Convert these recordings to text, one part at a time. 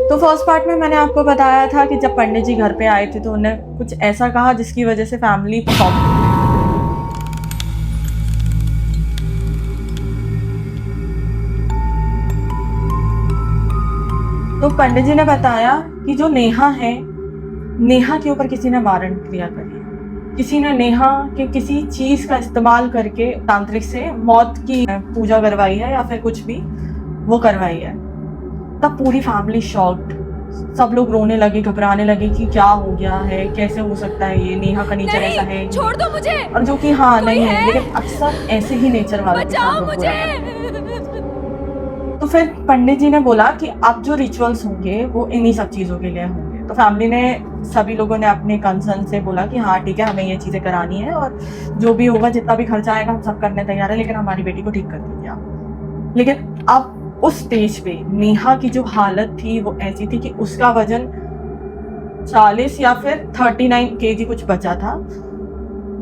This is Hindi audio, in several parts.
तो फर्स्ट पार्ट में मैंने आपको बताया था कि जब पंडित जी घर पे आए थे तो उन्हें कुछ ऐसा कहा जिसकी वजह से फैमिली शॉक। तो पंडित जी ने बताया कि जो नेहा है, नेहा के ऊपर किसी ने मारण क्रिया करी है। किसी ने नेहा के किसी चीज का इस्तेमाल करके तांत्रिक से मौत की पूजा करवाई है या फिर कुछ भी वो करवाई है। तब पूरी फैमिली शॉक्ड, सब लोग रोने लगे, घबराने लगे कि क्या हो गया है, कैसे हो सकता है, ये नेहा का नेचर ऐसा है, छोड़ दो मुझे। और जो कि हाँ नहीं है, लेकिन अक्सर ऐसे ही नेचर वालों के साथ होता है। तो फिर पंडित जी ने बोला कि अब जो रिचुअल्स होंगे वो इन्हीं सब चीज़ों के लिए होंगे। तो फैमिली ने, सभी लोगों ने अपने कंसर्न से बोला कि हाँ ठीक है, हमें ये चीज़ें करानी है और जो भी होगा, जितना भी खर्चा आएगा हम सब करने तैयार है, लेकिन हमारी बेटी को ठीक कर दीजिए आप। लेकिन अब उस स्टेज पे नेहा की जो हालत थी वो ऐसी थी कि उसका वजन 40 या फिर 39 kg कुछ बचा था।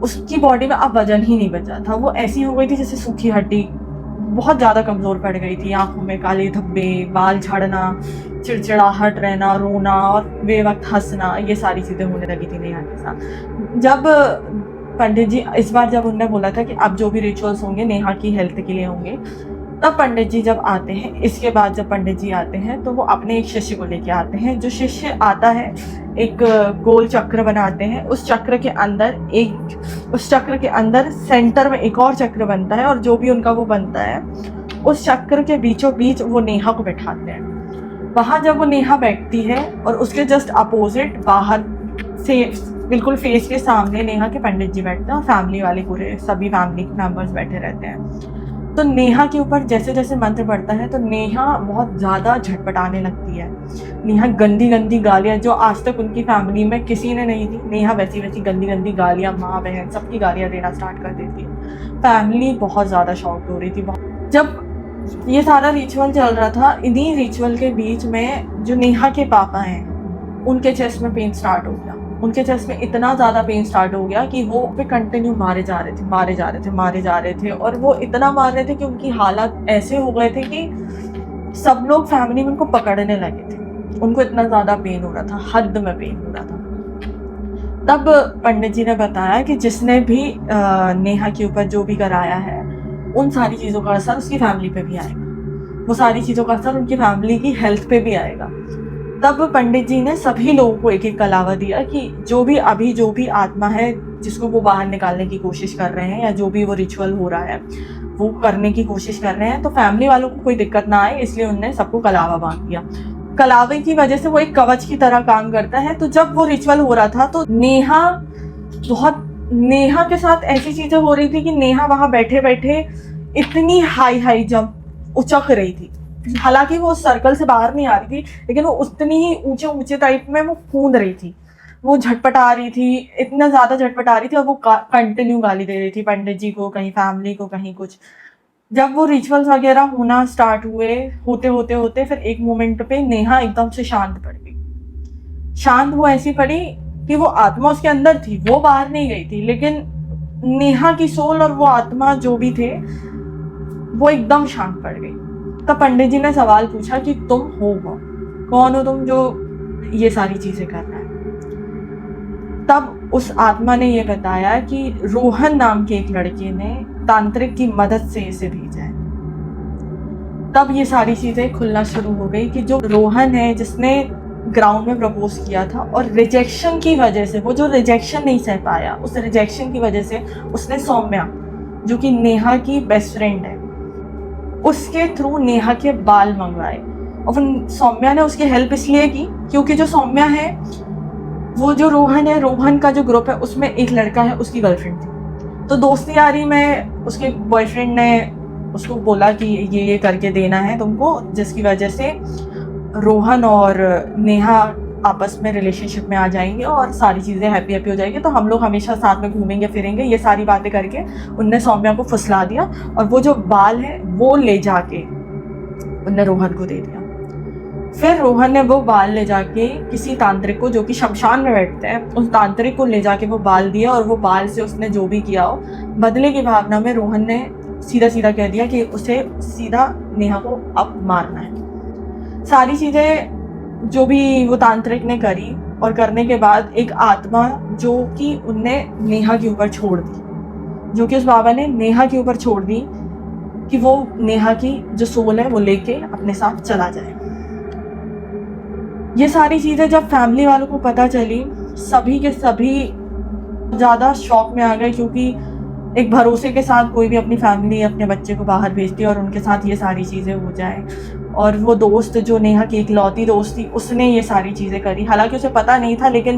उसकी बॉडी में अब वजन ही नहीं बचा था। वो ऐसी हो गई थी जैसे सूखी हड्डी, बहुत ज़्यादा कमज़ोर पड़ गई थी। आंखों में काले धब्बे, बाल झड़ना, चिड़चिड़ाहट रहना, रोना और बेवक्त हंसना, ये सारी चीज़ें होने लगी थी नेहा के साथ। जब पंडित जी, इस बार जब उन्होंने बोला था कि अब जो भी रिचुअल्स होंगे नेहा की हेल्थ के लिए होंगे, तब पंडित जी जब आते हैं, इसके बाद जब पंडित जी आते हैं तो वो अपने एक शिष्य को लेके आते हैं। जो शिष्य आता है एक गोल चक्र बनाते हैं, उस चक्र के अंदर सेंटर में एक और चक्र बनता है और जो भी उनका वो बनता है, उस चक्र के बीचों बीच वो नेहा को बैठाते हैं। वहाँ जब वो नेहा बैठती है और उसके जस्ट अपोजिट बाहर से बिल्कुल फेस के सामने नेहा के पंडित जी बैठते हैं और फैमिली वाले पूरे सभी फैमिली मेंबर्स बैठे रहते हैं। तो नेहा के ऊपर जैसे जैसे मंत्र पड़ता है तो नेहा बहुत ज़्यादा झटपटाने लगती है। नेहा गंदी गंदी गालियाँ, जो आज तक उनकी फैमिली में किसी ने नहीं दी, नेहा वैसी वैसी गंदी गंदी गालियाँ, माँ बहन सबकी गालियाँ देना स्टार्ट कर देती है। फैमिली बहुत ज़्यादा शॉक्ड हो रही थी। जब ये सारा रिचुअल चल रहा था, इन्हीं रिचुअल के बीच में जो नेहा के पापा हैं उनके चेस्ट में पेन स्टार्ट हो गया। उनके चेस्ट में इतना ज़्यादा पेन स्टार्ट हो गया कि वो पे कंटिन्यू मारे जा रहे थे और वो इतना मार रहे थे कि उनकी हालत ऐसे हो गए थे कि सब लोग फैमिली में उनको पकड़ने लगे थे। उनको इतना ज़्यादा पेन हो रहा था, हद में पेन हो रहा था। तब पंडित जी ने बताया कि जिसने भी नेहा के ऊपर जो भी कराया है, उन सारी चीज़ों का असर उसकी फैमिली पे भी आएगा, वो सारी चीज़ों का असर उनकी फैमिली की हेल्थ पे भी आएगा। तब पंडित जी ने सभी लोगों को एक एक कलावा दिया कि जो भी आत्मा है जिसको वो बाहर निकालने की कोशिश कर रहे हैं या जो भी वो रिचुअल हो रहा है वो करने की कोशिश कर रहे हैं, तो फैमिली वालों को कोई दिक्कत ना आए, इसलिए उन्होंने सबको कलावा बांध दिया। कलावे की वजह से वो एक कवच की तरह काम करता है। तो जब वो रिचुअल हो रहा था तो नेहा के साथ ऐसी चीजें हो रही थी कि नेहा वहां बैठे बैठे इतनी हाई जंप उचक रही थी। हालांकि वो सर्कल से बाहर नहीं आ रही थी, लेकिन वो उतनी ही ऊंचे टाइप में वो कूद रही थी, वो झटपटा रही थी, इतना ज़्यादा झटपटा रही थी और वो कंटिन्यू गाली दे रही थी पंडित जी को, कहीं फैमिली को, कहीं कुछ। जब वो रिचुअल्स वगैरह होना स्टार्ट हुए, होते फिर एक मोमेंट पे नेहा एकदम से शांत पड़ गई। शांत वो ऐसी पड़ी कि वो आत्मा उसके अंदर थी, वो बाहर नहीं गई थी, लेकिन नेहा की सोल और वो आत्मा जो भी थे वो एकदम शांत पड़ गई। तब पंडित जी ने सवाल पूछा कि तुम कौन हो तुम जो ये सारी चीजें कर रहा है। तब उस आत्मा ने ये बताया कि रोहन नाम के एक लड़के ने तांत्रिक की मदद से इसे भेजा है। तब ये सारी चीजें खुलना शुरू हो गई कि जो रोहन है जिसने ग्राउंड में प्रपोज किया था और रिजेक्शन की वजह से, वो जो रिजेक्शन नहीं सह पाया, उस रिजेक्शन की वजह से उसने सौम्या, जो कि नेहा की बेस्ट फ्रेंड है, उसके थ्रू नेहा के बाल मंगवाए। और सौम्या ने उसकी हेल्प इसलिए की क्योंकि जो सौम्या है, वो जो रोहन है, रोहन का जो ग्रुप है उसमें एक लड़का है, उसकी गर्लफ्रेंड थी। तो दोस्ती यारी में उसके बॉयफ्रेंड ने उसको बोला कि ये करके देना है तुमको, जिसकी वजह से रोहन और नेहा आपस में रिलेशनशिप में आ जाएंगे और सारी चीज़ें हैप्पी हो जाएंगी, तो हम लोग हमेशा साथ में घूमेंगे फिरेंगे। ये सारी बातें करके उनने सौम्या को फुसला दिया और वो जो बाल है वो ले जाके उनने रोहन को दे दिया। फिर रोहन ने वो बाल ले जाके किसी तांत्रिक को, जो कि शमशान में बैठते हैं, उस तांत्रिक को ले जाके वो बाल दिया और वो बाल से उसने जो भी किया हो, बदले की भावना में रोहन ने सीधा कह दिया कि उसे सीधा नेहा को अब मारना है। सारी चीज़ें जो भी वो तांत्रिक ने करी, और करने के बाद एक आत्मा जो कि उनने नेहा के ऊपर छोड़ दी, जो कि उस बाबा ने नेहा के ऊपर छोड़ दी कि वो नेहा की जो सोल है वो लेके अपने साथ चला जाए। ये सारी चीज़ें जब फैमिली वालों को पता चली, सभी के सभी ज़्यादा शॉक में आ गए, क्योंकि एक भरोसे के साथ कोई भी अपनी फैमिली अपने बच्चे को बाहर भेजती है और उनके साथ ये सारी चीज़ें हो जाए। और वो दोस्त जो नेहा की इकलौती दोस्त थी, उसने ये सारी चीज़ें करी। हालांकि उसे पता नहीं था, लेकिन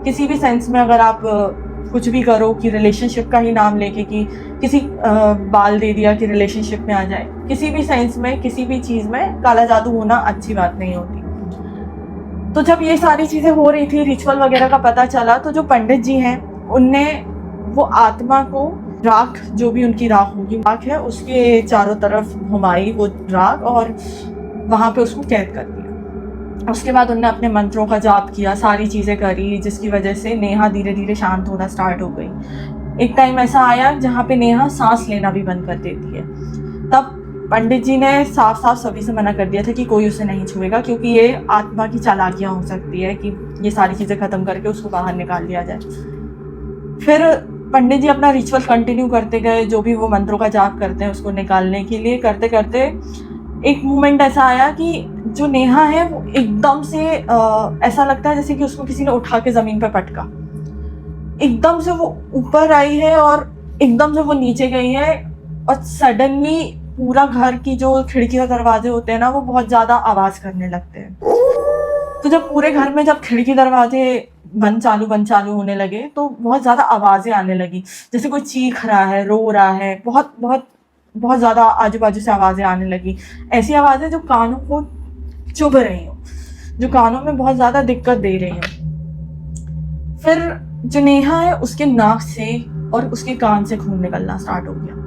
किसी भी सेंस में अगर आप कुछ भी करो कि रिलेशनशिप का ही नाम लेके कि किसी बाल दे दिया कि रिलेशनशिप में आ जाए, किसी भी सेंस में किसी भी चीज़ में काला जादू होना अच्छी बात नहीं होती। तो जब ये सारी चीज़ें हो रही थी, रिचुअल वगैरह का पता चला, तो जो पंडित जी हैं उनने वो आत्मा को राख, जो भी उनकी राख होगी, राख है उसके चारों तरफ घुमाई वो राख, और वहाँ पे उसको कैद कर दिया। उसके बाद उनने अपने मंत्रों का जाप किया, सारी चीज़ें करी, जिसकी वजह से नेहा धीरे धीरे शांत होना स्टार्ट हो गई। एक टाइम ऐसा आया जहाँ पे नेहा सांस लेना भी बंद कर देती है। तब पंडित जी ने साफ साफ सभी से मना कर दिया था कि कोई उसे नहीं छुएगा, क्योंकि ये आत्मा की चालाकियाँ हो सकती है कि ये सारी चीज़ें ख़त्म करके उसको बाहर निकाल दिया जाए। फिर पंडित जी अपना रिचुअल कंटिन्यू करते गए, जो भी वो मंत्रों का जाप करते हैं उसको निकालने के लिए। करते करते एक मोमेंट ऐसा आया कि जो नेहा है वो एकदम से ऐसा लगता है जैसे कि उसको किसी ने उठा के ज़मीन पर पटका। एकदम से वो ऊपर आई है और एकदम से वो नीचे गई है, और सडनली पूरा घर की जो खिड़की और दरवाजे होते हैं ना, वो बहुत ज़्यादा आवाज़ करने लगते हैं। तो जब पूरे घर में जब खिड़की दरवाजे बंद चालू होने लगे, तो बहुत ज़्यादा आवाज़ें आने लगी, जैसे कोई चीख रहा है, रो रहा है, बहुत बहुत बहुत ज़्यादा आजू बाजू से आवाज़ें आने लगी। ऐसी आवाज़ें जो कानों को चुभ रही हो, जो कानों में बहुत ज़्यादा दिक्कत दे रही हो। फिर जो नेहा है उसके नाक से और उसके कान से खून निकलना स्टार्ट हो गया।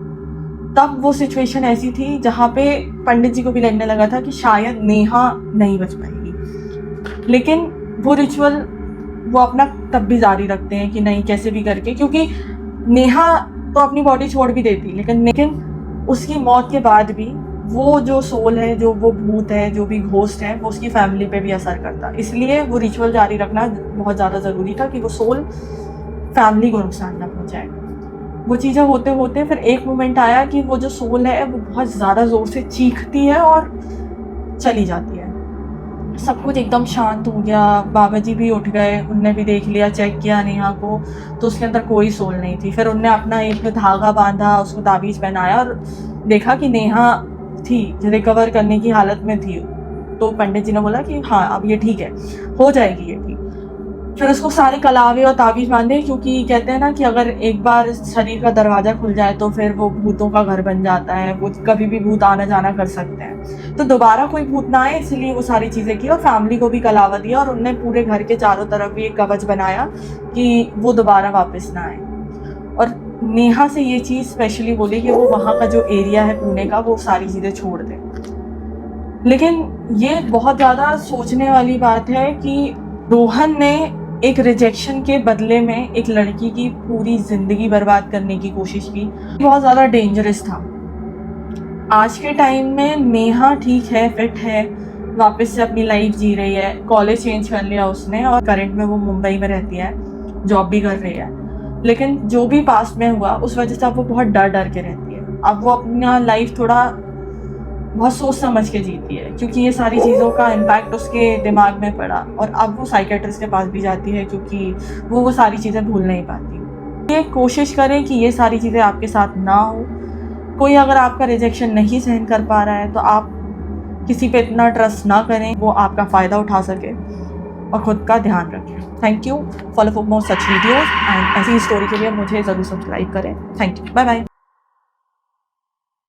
तब वो सिचुएशन ऐसी थी जहाँ पे पंडित जी को भी लगने लगा था कि शायद नेहा नहीं बच पाएगी, लेकिन वो रिचुअल वो अपना तब भी जारी रखते हैं कि नहीं, कैसे भी करके, क्योंकि नेहा तो अपनी बॉडी छोड़ भी देती, लेकिन उसकी मौत के बाद भी वो जो सोल है, जो वो भूत है, जो भी घोस्ट है, वो उसकी फैमिली पे भी असर करता। इसलिए वो रिचुअल जारी रखना बहुत ज़्यादा ज़रूरी था कि वो सोल फैमिली को नुकसान ना पहुँचाए। वो चीज़ें होते होते फिर एक मोमेंट आया कि वो जो सोल है वो बहुत ज़्यादा ज़ोर से चीखती है और चली जाती है। सब कुछ एकदम शांत हो गया। बाबा जी भी उठ गए, उनने भी देख लिया, चेक किया नेहा को, तो उसके अंदर कोई सोल नहीं थी। फिर उनने अपना एक धागा बांधा, उसको ताबीज़ पहनाया और देखा कि नेहा थी, रिकवर करने की हालत में थी। तो पंडित जी ने बोला कि हाँ, अब ये ठीक है, हो जाएगी ये ठीक। फिर उसको सारे कलावे और ताबीज़ बांधे, क्योंकि कहते हैं ना कि अगर एक बार शरीर का दरवाज़ा खुल जाए तो फिर वो भूतों का घर बन जाता है, वो कभी भी भूत आना जाना कर सकते हैं, तो दोबारा कोई भूत ना आए, इसलिए वो सारी चीज़ें की और फैमिली को भी कलावा दिया, और उनने पूरे घर के चारों तरफ भी एक कवच बनाया कि वो दोबारा वापस ना आए। और नेहा से ये चीज़ स्पेशली बोली कि वो वहाँ का जो एरिया है पुणे का, वो सारी चीज़ें छोड़ दें। लेकिन ये बहुत ज़्यादा सोचने वाली बात है कि रोहन ने एक रिजेक्शन के बदले में एक लड़की की पूरी ज़िंदगी बर्बाद करने की कोशिश की। बहुत ज़्यादा डेंजरस था। आज के टाइम में नेहा ठीक है, फिट है, वापस से अपनी लाइफ जी रही है, कॉलेज चेंज कर लिया उसने और करंट में वो मुंबई में रहती है, जॉब भी कर रही है। लेकिन जो भी पास्ट में हुआ उस वजह से अब वो बहुत डर डर के रहती है। अब वो अपना लाइफ थोड़ा बहुत सोच समझ के जीती है, क्योंकि ये सारी चीज़ों का इम्पैक्ट उसके दिमाग में पड़ा, और अब वो साइकेट्रिस्ट के पास भी जाती है क्योंकि वो सारी चीज़ें भूल नहीं पाती। ये कोशिश करें कि ये सारी चीज़ें आपके साथ ना हो। कोई अगर आपका रिजेक्शन नहीं सहन कर पा रहा है तो आप किसी पे इतना ट्रस्ट ना करें, वो आपका फ़ायदा उठा सके, और ख़ुद का ध्यान रखें। Thank you for more such videos, and ऐसी स्टोरी के लिए मुझे ज़रूर सब्सक्राइब करें। Thank you, bye bye.